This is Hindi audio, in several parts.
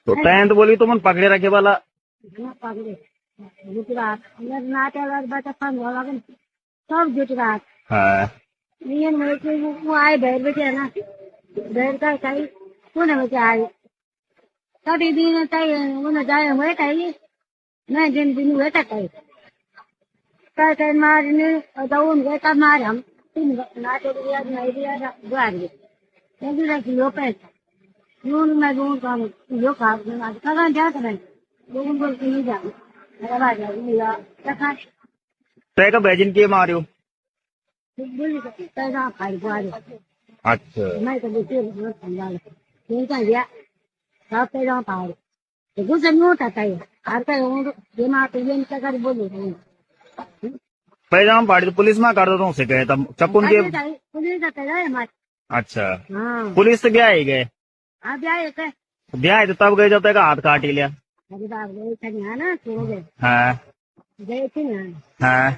तो तैन तो बोली तुम पकड़े रखे वाला पकड़े गुजरात नाटे बच्चा फंस वाला सब गुजरात हाँ नियन में वो आए बैठ बैठे है ना बैठ का कहीं कौन बच्चे आए कभी दिन चाहिए उन्हें जाए हुए चाहिए मैं दिन दिन हुए तक कहीं मारने और दौड़ गए तब मारे हम तीन नाटे दिया नहीं दिया गुआर गए लेकिन रखी लो पैसा यूं मैं दूं काम यो खा कहाँ जाते हैं लोगों को नहीं जाना मेरा बाजा लिया रखा तय का बैजिन के मारियो बोली पैसा खाई गुआर अच्छा मैं तो देखिए बहुत ठंडा है ये क्या लिया सब पैसा पाए तो कुछ नहीं होता था हर का ये माँ तो ये नहीं कर बोले पैजाम पाड़ी तो पुलिस में कर दो उसे गए तब चक्कुन के पुलिस का पैसा है हमारे अच्छा हाँ पुलिस से ब्याह ही गए आप आए थे ब्याह तो तब गए जब तक हाथ काट ही लिया अरे बाप गए थे यहाँ ना छोड़ गए हाँ गए थे ना हाँ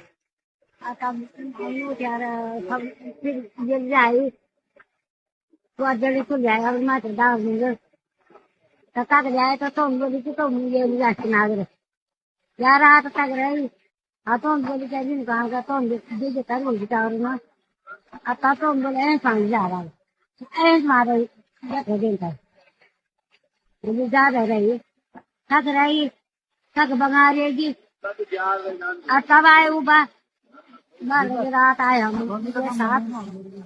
तब हम लोग यार सब फिर ये जाए तो जल्दी खुल जाएगा और मात्र दाव देंगे तक जाए तो तुम बोली कि तुम ये रास्ते ना गए यार रात तक रही हाँ तुम बोली क्या दिन कहाँ का तुम दीजिए कर बोल दिया और ना अब तुम बोले ऐसे पानी जा रहा है ऐसे मारो देखो दिन तक मुझे जा रही थक रही थक बंगा रहेगी अब तब आए ऊपर रात आए हम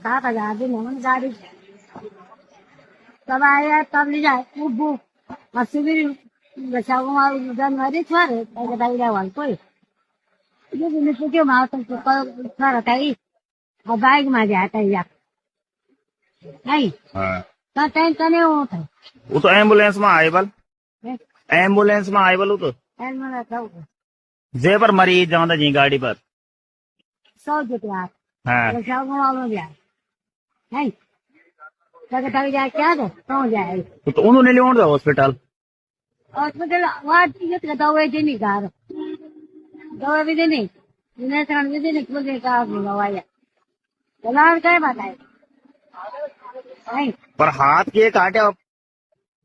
7,000 दिन हम गाड़ी तब आए तब ले जाए उबू और शिविर बचाओ जनवरी छोरे वाल कोई ये भी नहीं क्यों मार तुमको छोरा था ही और बाइक में जाता है नहीं तो टाइम तो नहीं होता वो तो एम्बुलेंस में आए बल एम्बुलेंस में आए बल वो तो जे पर मरीज जाता जी गाड़ी पर 100 जुटवा हाँ में जाए नहीं तक जाए क्या दो तो जाए तो उन्होंने ले दो हॉस्पिटल हॉस्पिटल वहाँ दवा देनी घर दवा भी देनी इंजेक्शन भी देनी बोलने का दवाइया चलान क्या बताए नहीं पर हाथ के काटे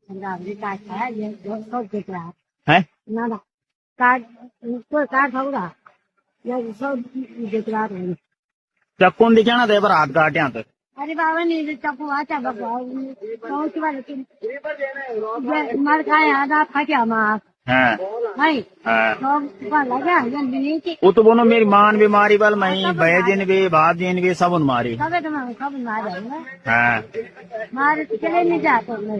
काटता है ये 200 जुटवा है ना ना काट कोई काट होगा ये 100 जुटवा चक्कुन दिखे ना दे पर हाथ काटे यहाँ तक अरे बाबा नहीं चप्पू आचा बाबा मर खाए आधा फटा मार हाँ नहीं हाँ तो लगा नहीं कि वो तो बोलो मेरी मान भी मारी बल मई भैजिन भी भाजिन भी सब मारी सब मारे हाँ मारे चले नहीं जाते